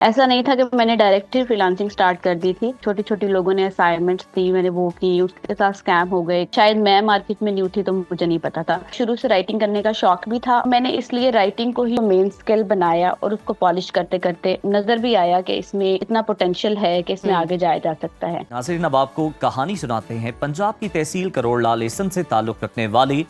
ऐसा नहीं था कि मैंने डायरेक्ट ही फ्रीलांसिंग स्टार्ट कर दी थी। छोटी छोटी लोगों ने असाइनमेंट्स दी, मैंने वो की, उसके साथ स्कैम हो गए। शायद मैं मार्केट में न्यू थी तो मुझे नहीं पता था। शुरू से राइटिंग करने का शौक भी था, मैंने इसलिए राइटिंग को ही मेन स्किल बनाया और उसको पॉलिश करते करते नजर भी आया कि इसमें इतना पोटेंशियल है कि इसमें हम्म। आगे जाया जा सकता है। नाज़रीन, अब आपको कहानी सुनाते हैं पंजाब की तहसील करोड़लाल एसन से ताल्लुक रखने वाली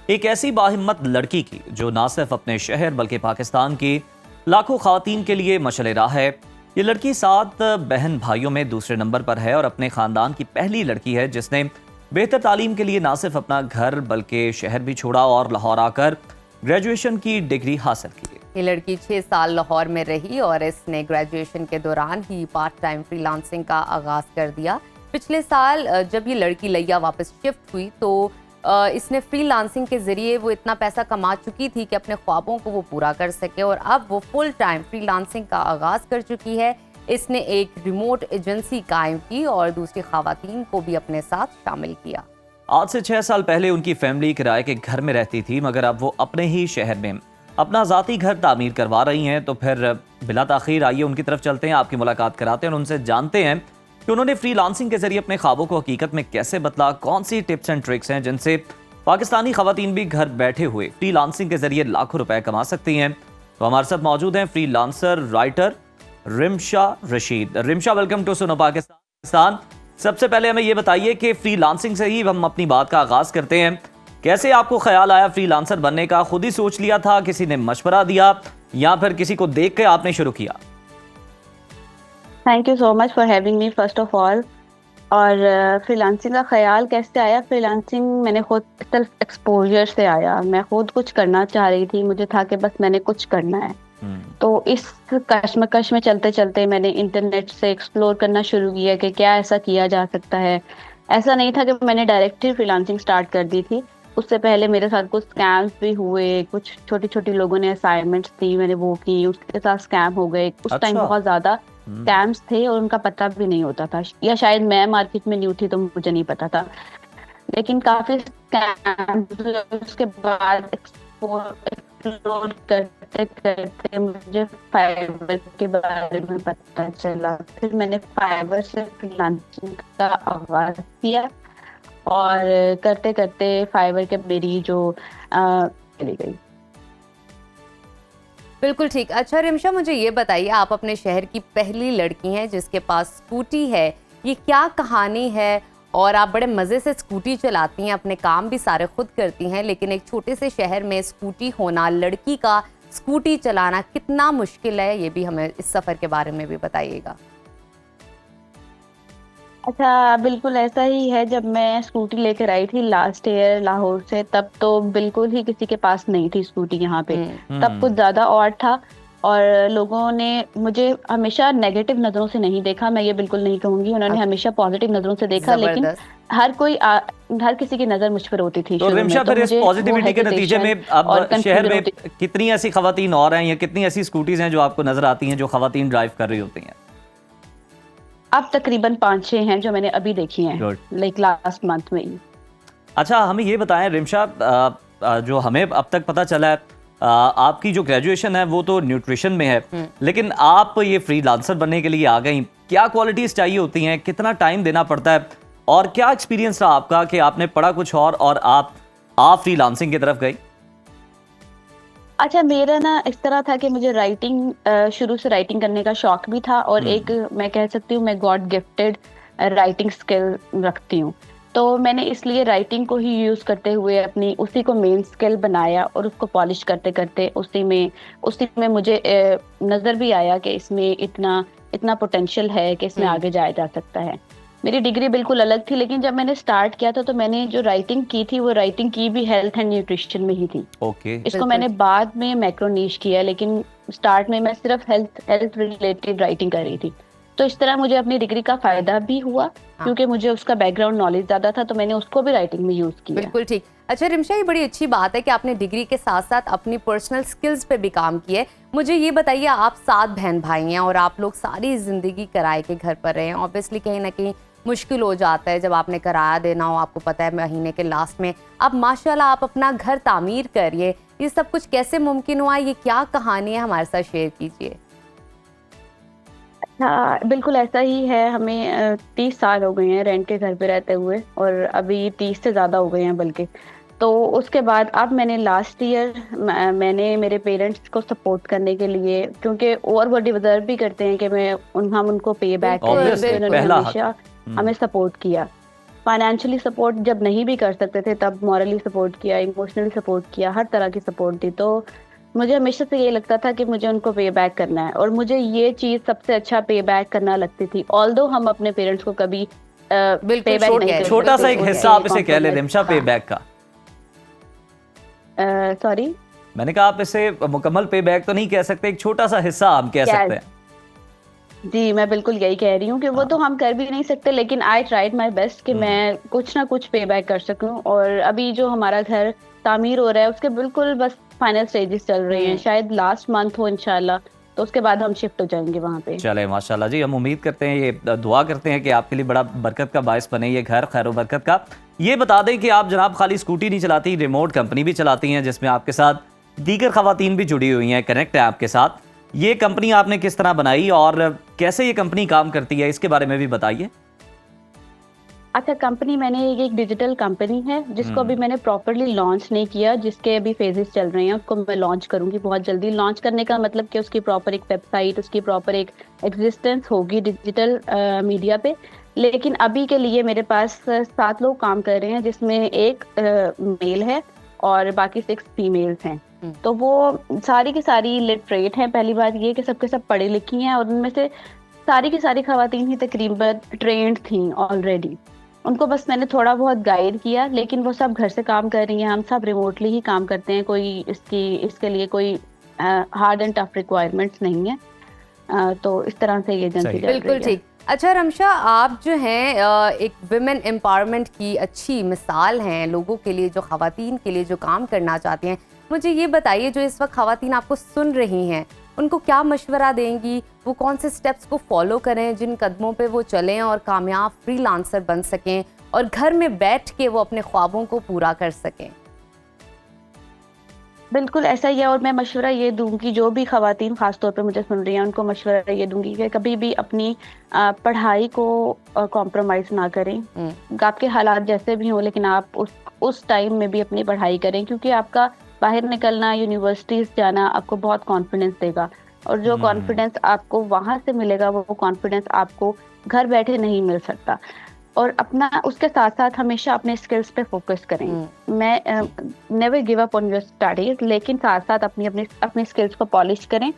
एक ऐसी बाहिम्मत लड़की की जो न सिर्फ अपने शहर बल्कि पाकिस्तान की लाखों खवातीन के लिए मशअल राह है। ये लड़की 7 बहन भाइयों में दूसरे नंबर पर है और अपने खानदान की पहली लड़की है जिसने बेहतर तालीम के लिए न सिर्फ अपना घर बल्कि शहर भी छोड़ा और लाहौर आकर ग्रेजुएशन की डिग्री हासिल की। ये लड़की 6 साल लाहौर में रही और इसने ग्रेजुएशन के दौरान ही पार्ट टाइम फ्रीलांसिंग का आगाज कर दिया। पिछले साल जब ये लड़की लिया वापस शिफ्ट हुई तो इसने फ्रीलांसिंग के जरिए वो इतना पैसा कमा चुकी थी कि अपने ख्वाबों को वो पूरा कर सके और अब वो फुल टाइम फ्रीलांसिंग का आगाज कर चुकी है। इसने एक रिमोट एजेंसी कायम की और दूसरी खवातीन को भी अपने साथ शामिल किया। आज से 6 साल पहले उनकी फैमिली किराए के घर में रहती थी, मगर अब वो अपने ही शहर में अपना ज़ाती घर तामीर करवा रही हैं। तो फिर बिला ताखीर आइए उनकी तरफ चलते हैं, आपकी मुलाकात कराते हैं और उनसे जानते हैं कि उन्होंने फ्रीलांसिंग के जरिए अपने ख्वाबों को हकीकत में कैसे बदला, कौन सी टिप्स एंड ट्रिक्स हैं जिनसे पाकिस्तानी खवातीन भी घर बैठे हुए फ्रीलांसिंग के जरिए लाखों रुपए कमा सकती हैं। तो हमारे साथ मौजूद हैं freelancer writer Rimsha Rashid. Rimsha, welcome to Suno Pakistan. सबसे पहले हमें ये बताइए कि फ्रीलांसिंग से ही हम अपनी बात का आगाज करते हैं। कैसे आपको ख्याल आया फ्रीलांसर बनने का? खुद ही सोच लिया था, किसी ने मशवरा दिया, या फिर किसी को देख के आपने शुरू किया? Thank you so much for having me first of all. और फ्रीलांसिंग का ख्याल कैसे आया? फ्रीलांसिंग मैंने खुद सेल्फ एक्सपोजर से आया। मैं खुद कुछ करना चाह रही थी, मुझे था कि बस मैंने कुछ करना है। तो इस कश्मकश में चलते चलते मैंने इंटरनेट से एक्सप्लोर करना शुरू किया कि क्या ऐसा किया जा सकता है। ऐसा नहीं था कि मैंने डायरेक्ट ही फ्रीलांसिंग स्टार्ट कर दी थी। उससे पहले मेरे साथ कुछ स्कैम्स भी हुए। कुछ छोटी छोटी लोगों ने असाइनमेंट्स दी, मैंने वो की, उसके साथ स्कैम हो गए। उस टाइम अच्छा। बहुत ज्यादा स्कैम्स थे और उनका पता भी नहीं होता था, या शायद मैं मार्केट में न्यू थी तो मुझे नहीं पता था। लेकिन काफी स्कैम्स उसके बाद एक्सप्लोर करते करते मुझे फाइवर के बारे में पता चला। फिर मैंने फाइवर से फ्रीलांसिंग का आगाज किया और करते करते फाइवर के मेरी जो चली गई। बिल्कुल ठीक। अच्छा रिमशा, मुझे ये बताइए, आप अपने शहर की पहली लड़की हैं जिसके पास स्कूटी है। ये क्या कहानी है? और आप बड़े मज़े से स्कूटी चलाती हैं, अपने काम भी सारे खुद करती हैं, लेकिन एक छोटे से शहर में स्कूटी होना, लड़की का स्कूटी चलाना कितना मुश्किल है, ये भी हमें इस सफ़र के बारे में भी बताइएगा। अच्छा, बिल्कुल ऐसा ही है। जब मैं स्कूटी लेकर आई थी लास्ट ईयर लाहौर से, तब तो बिल्कुल ही किसी के पास नहीं थी स्कूटी यहाँ पे। तब कुछ ज्यादा और था और लोगों ने मुझे हमेशा नेगेटिव नजरों से नहीं देखा। मैं ये बिल्कुल नहीं कहूंगी, उन्होंने हमेशा पॉजिटिव नजरों से देखा। लेकिन जबरदस्त। हर किसी की नजर मुझ पर होती थी तो शुरू में। रिमशा, तो फिर इस मुझे वो पॉजिटिविटी के नतीजे में और अब शहर कंफ्यूजन में होती। कितनी ऐसी खवातीन और हैं या कितनी ऐसी स्कूटीज हैं जो आपको नजर आती हैं जो खवातीन ड्राइव कर रही होती हैं? अब तकरीबन 5-6 हैं जो मैंने अभी देखी हैं, गुड। लाइक लास्ट मंथ में ही। अच्छा, हमें ये बताएं रिमशा, जो हमें अब तक पता चला है, आपकी जो ग्रेजुएशन है वो तो न्यूट्रिशन में है, लेकिन आप ये फ्रीलांसर बनने के लिए आ गई। क्या क्वालिटीज चाहिए होती हैं, कितना टाइम देना पड़ता है, और क्या एक्सपीरियंस रहा आपका कि आपने पढ़ा कुछ और आप फ्रीलांसिंग की तरफ गई? अच्छा, मेरा ना इस तरह था कि मुझे राइटिंग शुरू से राइटिंग करने का शौक भी था और एक मैं कह सकती हूँ मैं गॉड गिफ्टेड राइटिंग स्किल रखती हूँ। तो मैंने इसलिए राइटिंग को ही यूज करते हुए अपनी उसी को मेन स्किल बनाया और उसको पॉलिश करते करते उसी में मुझे नजर भी आया कि इसमें इतना इतना पोटेंशियल है कि इसमें आगे जाया जा सकता है। मेरी डिग्री बिल्कुल अलग थी, लेकिन जब मैंने स्टार्ट किया था तो मैंने जो राइटिंग की थी वो राइटिंग की भी हेल्थ एंड न्यूट्रिशन में ही थी। ओके। इसको मैंने बाद में मैक्रो नीश किया, लेकिन स्टार्ट में मैं सिर्फ हेल्थ रिलेटेड राइटिंग कर रही थी। तो इस तरह मुझे अपनी डिग्री का फायदा भी हुआ क्योंकि मुझे उसका बैकग्राउंड नॉलेज ज्यादा था, तो मैंने उसको भी राइटिंग में यूज किया। बिल्कुल ठीक। अच्छा रिमशा, ये बड़ी अच्छी बात है कि आपने डिग्री के साथ साथ अपनी पर्सनल स्किल्स पे भी काम किया है। मुझे ये बताइए, आप 7 बहन भाई हैं और आप लोग सारी जिंदगी किराए के घर पर रहे हैं। ऑब्वियसली कहीं ना कहीं मुश्किल हो जाता है जब आपने किराया देना हो, आपको पता है महीने के लास्ट में। अब माशाल्लाह आप अपना घर तामीर करिए, ये सब कुछ कैसे मुमकिन हुआ? ये क्या कहानी है, हमारे साथ शेयर कीजिए। हाँ, बिल्कुल ऐसा ही है। हमें 30 साल हो गए हैं रेंट के घर पे रहते हुए, और अभी 30 से ज़्यादा हो गए हैं बल्कि। तो उसके बाद अब मैंने लास्ट ईयर मैंने मेरे पेरेंट्स को सपोर्ट करने के लिए, क्योंकि और वो डिजर्व भी करते हैं कि हम उनको पे बैक करें, बिल्कुल ऑब्वियसली क्योंकि उन्होंने पहला हक। हमेशा हमें सपोर्ट किया। फाइनेंशियली सपोर्ट जब नहीं भी कर सकते थे तब मॉरली सपोर्ट किया, इमोशनली सपोर्ट किया, हर तरह की सपोर्ट दी। तो मुझे हमेशा से ये लगता था कि मुझे उनको पे बैक करना है, और मुझे ये चीज़ सबसे अच्छा पे बैक करना लगती थी। ऑल्दो हम अपने पेरेंट्स को कभी बिल्कुल पे बैक नहीं करते, छोटा सा एक उनके हिस्सा आप इसे कह ले रिमशा, पे हाँ, बैक का। सॉरी, मैंने कहा आप इसे मुकम्मल पे बैक तो नहीं कह सकते, एक छोटा सा हिस्सा हम कह सकते हैं। जी मैं बिल्कुल यही कह रही हूँ कि वो तो हम कर भी नहीं सकते, लेकिन आई ट्राइड माई बेस्ट कि मैं कुछ ना कुछ पे बैक कर सकूं। और अभी जो हमारा घर तामीर हो रहा है उसके बिल्कुल बस फाइनल स्टेजेस चल रहे हैं, शायद लास्ट मंथ हो इंशाल्लाह, तो उसके बाद हम शिफ्ट हो जाएंगे वहाँ पे। चले माशाल्लाह जी, हम उम्मीद करते हैं, ये दुआ करते हैं कि आपके लिए बड़ा बरकत का बायस बने ये घर, खैर व बरकत का। ये बता दें कि आप जनाब खाली स्कूटी नहीं चलाती, रिमोट कंपनी भी चलाती हैं जिसमें आपके साथ दीगर खवातीन भी जुड़ी हुई हैं, कनेक्ट है आपके साथ। ये कंपनी आपने किस तरह बनाई और कैसे ये कंपनी काम करती है, इसके बारे में भी बताइए। अच्छा, कंपनी मैंने एक डिजिटल कंपनी है जिसको अभी मैंने प्रॉपरली लॉन्च नहीं किया, जिसके अभी फेजेस चल रहे हैं। उसको मैं लॉन्च करूंगी बहुत जल्दी। लॉन्च करने का मतलब कि उसकी प्रॉपर एक वेबसाइट, उसकी प्रॉपर एक एग्जिस्टेंस होगी डिजिटल मीडिया पे। लेकिन अभी के लिए मेरे पास 7 लोग काम कर रहे हैं, जिसमें एक मेल है और बाकी 6 फीमेल्स हैं। तो वो सारी की सारी लिटरेट हैं। पहली बात ये कि सबके सब पढ़ी लिखी हैं, और उनमें से सारी की सारी खवातीन ही तकरीबन ट्रेंड थी ऑलरेडी। उनको बस मैंने थोड़ा बहुत गाइड किया, लेकिन वो सब घर से काम कर रही हैं। हम सब रिमोटली ही काम करते हैं, कोई इसके लिए कोई हार्ड एंड टफ रिक्वायरमेंट्स नहीं है। तो इस तरह से ये एजेंसी चल रही है। बिल्कुल ठीक। अच्छा रमशा, आप जो हैं एक विमेन एम्पावरमेंट की अच्छी मिसाल हैं लोगों के लिए, जो खवातीन के लिए जो काम करना चाहते हैं। मुझे ये बताइए, जो इस वक्त खवातीन आपको सुन रही हैं, उनको क्या मशवरा देंगी? वो कौन से स्टेप्स को फॉलो करें, जिन कदमों पे वो चलें और कामयाब फ्रीलांसर बन सकें और घर में बैठ के वो अपने ख्वाबों को पूरा कर सकें? बिल्कुल ऐसा ही है। और मैं मशवरा ये दूंगी, जो भी खवातीन खासतौर पे मुझे सुन रही हैं, उनको मशवरा ये दूंगी कि कभी भी अपनी पढ़ाई को कॉम्प्रोमाइज ना करें। आपके हालात जैसे भी हों, लेकिन आप उस टाइम में भी अपनी पढ़ाई करें, क्योंकि आपका बाहर निकलना, यूनिवर्सिटीज जाना आपको बहुत कॉन्फिडेंस देगा। और जो कॉन्फिडेंस आपको वहां से मिलेगा, वो कॉन्फिडेंस आपको घर बैठे नहीं मिल सकता। और अपना उसके साथ साथ हमेशा अपने स्किल्स पे फोकस करें। मैं never give up on your studies, लेकिन साथ साथ अपने स्किल्स को पॉलिश करें,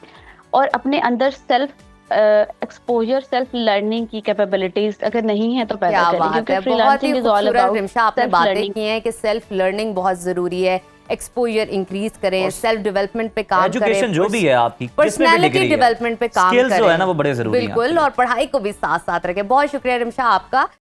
और अपने अंदर सेल्फ एक्सपोजर, सेल्फ लर्निंग की कैपेबिलिटीज अगर नहीं है तो पैदा करें, क्योंकि freelancing is all about Rimsha, आपने बातें लर्निंग। की हैं कि सेल्फ लर्निंग बहुत जरूरी है, एक्सपोजर इंक्रीज करें, सेल्फ डेवलपमेंट पे काम करें, एजुकेशन जो भी है आपकी, पर्सनैलिटी डेवलपमेंट पे काम स्किल्स करें, जो है ना वो बड़े जरूरी हैं। बिल्कुल, और पढ़ाई को भी साथ साथ रखें। बहुत शुक्रिया रिमशा आपका।